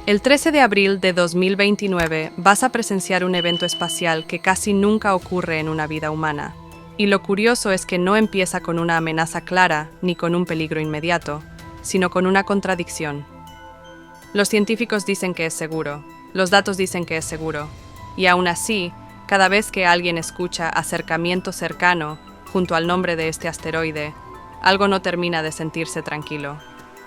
El 13 de abril de 2029 vas a presenciar un evento espacial que casi nunca ocurre en una vida humana. Y lo curioso es que no empieza con una amenaza clara ni con un peligro inmediato, sino con una contradicción. Los científicos dicen que es seguro, los datos dicen que es seguro, y aún así, cada vez que alguien escucha acercamiento cercano junto al nombre de este asteroide, algo no termina de sentirse tranquilo.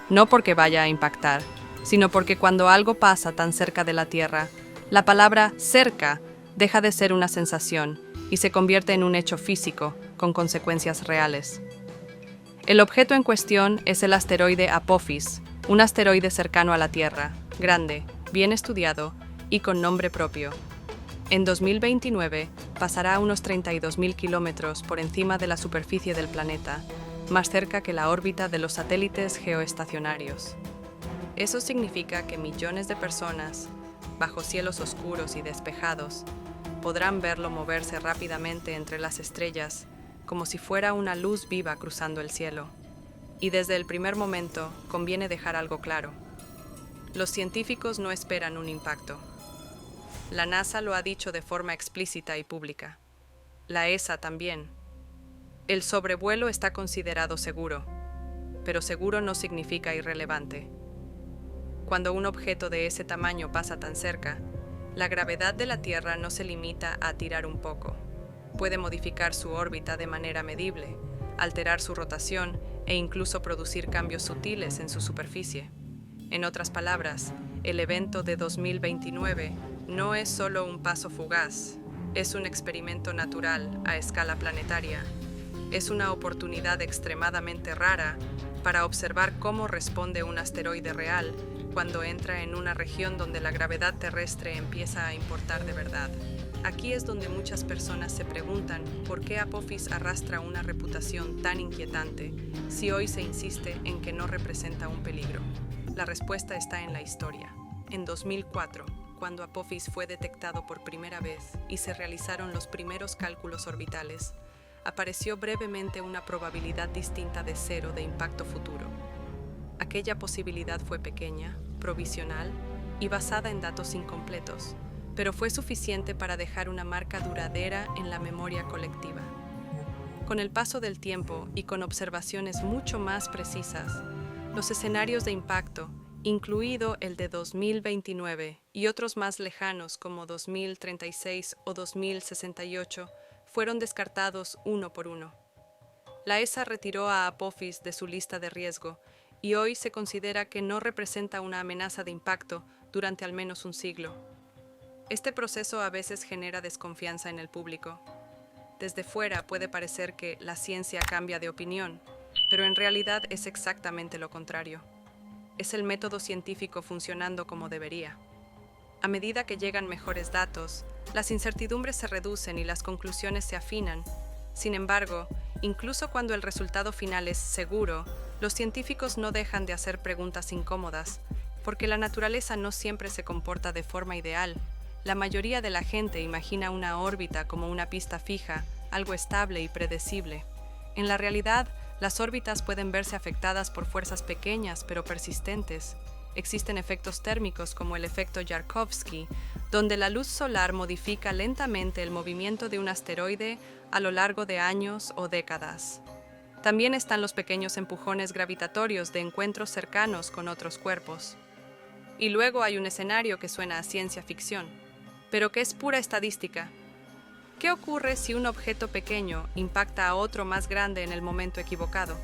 No porque vaya a impactar, sino porque cuando algo pasa tan cerca de la Tierra, la palabra cerca deja de ser una sensación y se convierte en un hecho físico, con consecuencias reales. El objeto en cuestión es el asteroide Apophis, un asteroide cercano a la Tierra, grande, bien estudiado y con nombre propio. En 2029 pasará a unos 32.000 kilómetros por encima de la superficie del planeta, más cerca que la órbita de los satélites geoestacionarios. Eso significa que millones de personas, bajo cielos oscuros y despejados, podrán verlo moverse rápidamente entre las estrellas, como si fuera una luz viva cruzando el cielo. Y desde el primer momento conviene dejar algo claro. Los científicos no esperan un impacto. La NASA lo ha dicho de forma explícita y pública. La ESA también. El sobrevuelo está considerado seguro, pero seguro no significa irrelevante. Cuando un objeto de ese tamaño pasa tan cerca, la gravedad de la Tierra no se limita a tirar un poco. Puede modificar su órbita de manera medible, alterar su rotación e incluso producir cambios sutiles en su superficie. En otras palabras, el evento de 2029 no es solo un paso fugaz, es un experimento natural a escala planetaria. Es una oportunidad extremadamente rara para observar cómo responde un asteroide real cuando entra en una región donde la gravedad terrestre empieza a importar de verdad. Aquí es donde muchas personas se preguntan por qué Apophis arrastra una reputación tan inquietante si hoy se insiste en que no representa un peligro. La respuesta está en la historia. En 2004, cuando Apophis fue detectado por primera vez y se realizaron los primeros cálculos orbitales, apareció brevemente una probabilidad distinta de cero de impacto futuro. Aquella posibilidad fue pequeña, provisional y basada en datos incompletos, pero fue suficiente para dejar una marca duradera en la memoria colectiva. Con el paso del tiempo y con observaciones mucho más precisas, los escenarios de impacto, incluido el de 2029 y otros más lejanos como 2036 o 2068, fueron descartados uno por uno. La ESA retiró a Apophis de su lista de riesgo y hoy se considera que no representa una amenaza de impacto durante al menos un siglo. Este proceso a veces genera desconfianza en el público. Desde fuera puede parecer que la ciencia cambia de opinión, pero en realidad es exactamente lo contrario. Es el método científico funcionando como debería. A medida que llegan mejores datos, las incertidumbres se reducen y las conclusiones se afinan. Sin embargo, incluso cuando el resultado final es seguro, los científicos no dejan de hacer preguntas incómodas, porque la naturaleza no siempre se comporta de forma ideal. La mayoría de la gente imagina una órbita como una pista fija, algo estable y predecible. En la realidad, las órbitas pueden verse afectadas por fuerzas pequeñas pero persistentes. Existen efectos térmicos como el efecto Yarkovsky, donde la luz solar modifica lentamente el movimiento de un asteroide a lo largo de años o décadas. También están los pequeños empujones gravitatorios de encuentros cercanos con otros cuerpos. Y luego hay un escenario que suena a ciencia ficción, pero que es pura estadística. ¿Qué ocurre si un objeto pequeño impacta a otro más grande en el momento equivocado?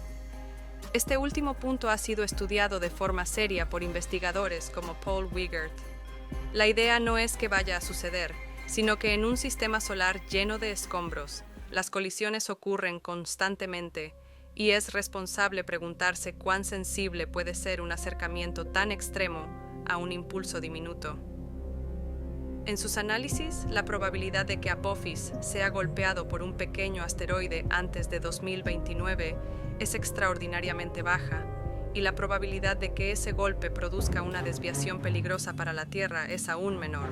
Este último punto ha sido estudiado de forma seria por investigadores como Paul Wiegert. La idea no es que vaya a suceder, sino que en un sistema solar lleno de escombros, las colisiones ocurren constantemente y es responsable preguntarse cuán sensible puede ser un acercamiento tan extremo a un impulso diminuto. En sus análisis, la probabilidad de que Apophis sea golpeado por un pequeño asteroide antes de 2029 es extraordinariamente baja, y la probabilidad de que ese golpe produzca una desviación peligrosa para la Tierra es aún menor,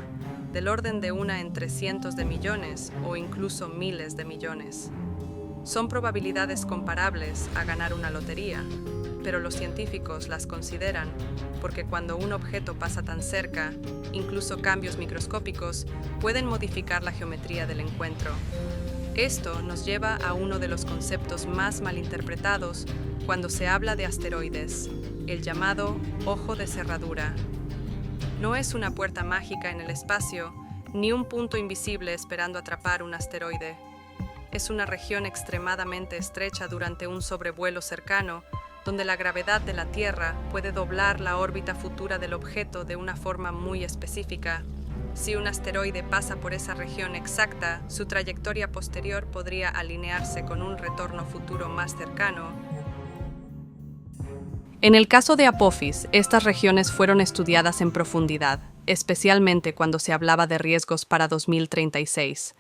del orden de una entre cientos de millones o incluso miles de millones. Son probabilidades comparables a ganar una lotería, pero los científicos las consideran porque cuando un objeto pasa tan cerca, incluso cambios microscópicos pueden modificar la geometría del encuentro. Esto nos lleva a uno de los conceptos más malinterpretados cuando se habla de asteroides, el llamado ojo de cerradura. No es una puerta mágica en el espacio, ni un punto invisible esperando atrapar un asteroide. Es una región extremadamente estrecha durante un sobrevuelo cercano, donde la gravedad de la Tierra puede doblar la órbita futura del objeto de una forma muy específica. Si un asteroide pasa por esa región exacta, su trayectoria posterior podría alinearse con un retorno futuro más cercano. En el caso de Apophis, estas regiones fueron estudiadas en profundidad, especialmente cuando se hablaba de riesgos para 2036,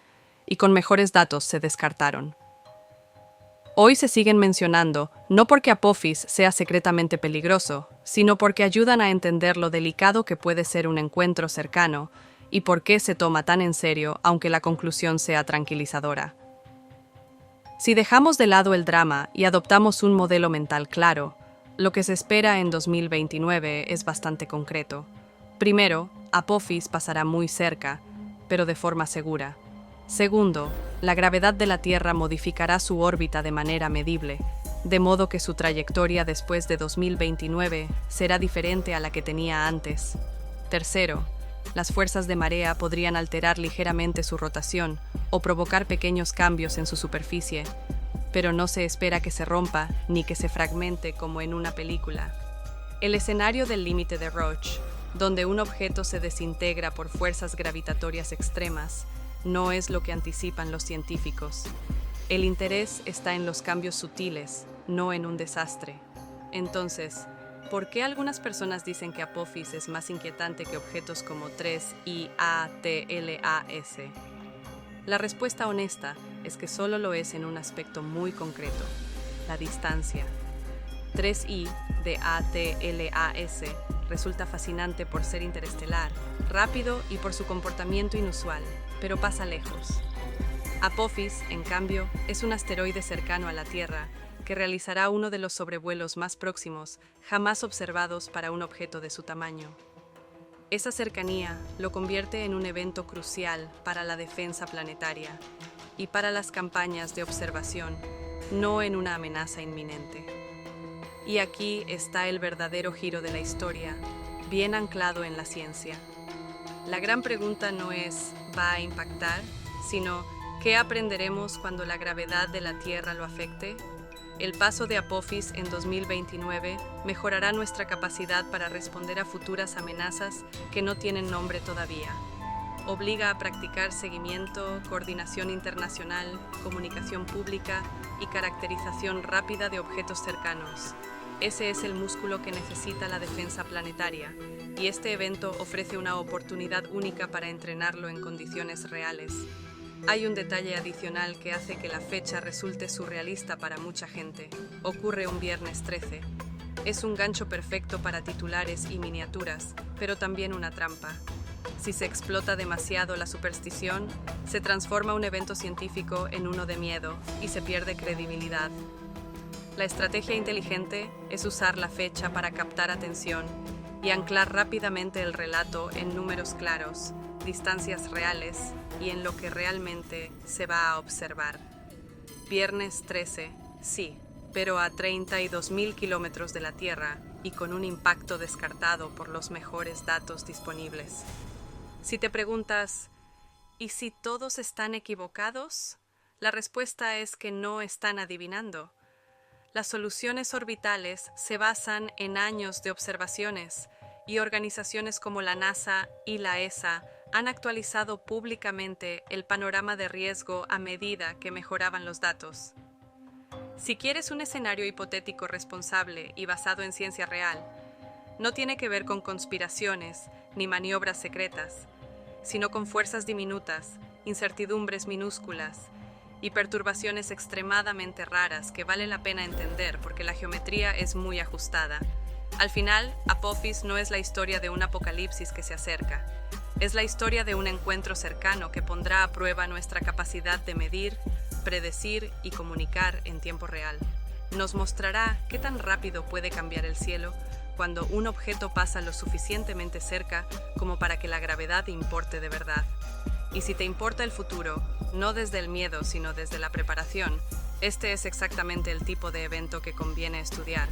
y con mejores datos se descartaron. Hoy se siguen mencionando, no porque Apophis sea secretamente peligroso, sino porque ayudan a entender lo delicado que puede ser un encuentro cercano y por qué se toma tan en serio, aunque la conclusión sea tranquilizadora. Si dejamos de lado el drama y adoptamos un modelo mental claro, lo que se espera en 2029 es bastante concreto. Primero, Apophis pasará muy cerca, pero de forma segura. Segundo, la gravedad de la Tierra modificará su órbita de manera medible, de modo que su trayectoria después de 2029 será diferente a la que tenía antes. Tercero, las fuerzas de marea podrían alterar ligeramente su rotación o provocar pequeños cambios en su superficie, pero no se espera que se rompa ni que se fragmente como en una película. El escenario del límite de Roche, donde un objeto se desintegra por fuerzas gravitatorias extremas, no es lo que anticipan los científicos. El interés está en los cambios sutiles, no en un desastre. Entonces, ¿por qué algunas personas dicen que Apophis es más inquietante que objetos como 3I ATLAS? La respuesta honesta es que solo lo es en un aspecto muy concreto: la distancia. 3I de ATLAS resulta fascinante por ser interestelar, rápido y por su comportamiento inusual, pero pasa lejos. Apophis, en cambio, es un asteroide cercano a la Tierra que realizará uno de los sobrevuelos más próximos jamás observados para un objeto de su tamaño. Esa cercanía lo convierte en un evento crucial para la defensa planetaria y para las campañas de observación, no en una amenaza inminente. Y aquí está el verdadero giro de la historia, bien anclado en la ciencia. La gran pregunta no es ¿va a impactar?, sino ¿qué aprenderemos cuando la gravedad de la Tierra lo afecte? El paso de Apophis en 2029 mejorará nuestra capacidad para responder a futuras amenazas que no tienen nombre todavía. Obliga a practicar seguimiento, coordinación internacional, comunicación pública y caracterización rápida de objetos cercanos. Ese es el músculo que necesita la defensa planetaria, y este evento ofrece una oportunidad única para entrenarlo en condiciones reales. Hay un detalle adicional que hace que la fecha resulte surrealista para mucha gente. Ocurre un viernes 13. Es un gancho perfecto para titulares y miniaturas, pero también una trampa. Si se explota demasiado la superstición, se transforma un evento científico en uno de miedo y se pierde credibilidad. La estrategia inteligente es usar la fecha para captar atención y anclar rápidamente el relato en números claros, distancias reales y en lo que realmente se va a observar. Viernes 13, sí, pero a 32.000 kilómetros de la Tierra y con un impacto descartado por los mejores datos disponibles. Si te preguntas, ¿y si todos están equivocados? La respuesta es que no están adivinando. Las soluciones orbitales se basan en años de observaciones y organizaciones como la NASA y la ESA han actualizado públicamente el panorama de riesgo a medida que mejoraban los datos. Si quieres un escenario hipotético responsable y basado en ciencia real, no tiene que ver con conspiraciones ni maniobras secretas, sino con fuerzas diminutas, incertidumbres minúsculas y perturbaciones extremadamente raras que vale la pena entender porque la geometría es muy ajustada. Al final, Apophis no es la historia de un apocalipsis que se acerca. Es la historia de un encuentro cercano que pondrá a prueba nuestra capacidad de medir, predecir y comunicar en tiempo real. Nos mostrará qué tan rápido puede cambiar el cielo cuando un objeto pasa lo suficientemente cerca como para que la gravedad importe de verdad. Y si te importa el futuro, no desde el miedo, sino desde la preparación, este es exactamente el tipo de evento que conviene estudiar,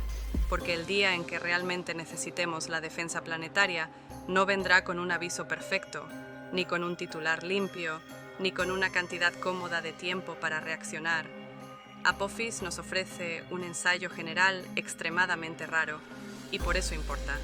porque el día en que realmente necesitemos la defensa planetaria no vendrá con un aviso perfecto, ni con un titular limpio, ni con una cantidad cómoda de tiempo para reaccionar. Apophis nos ofrece un ensayo general extremadamente raro, y por eso importa.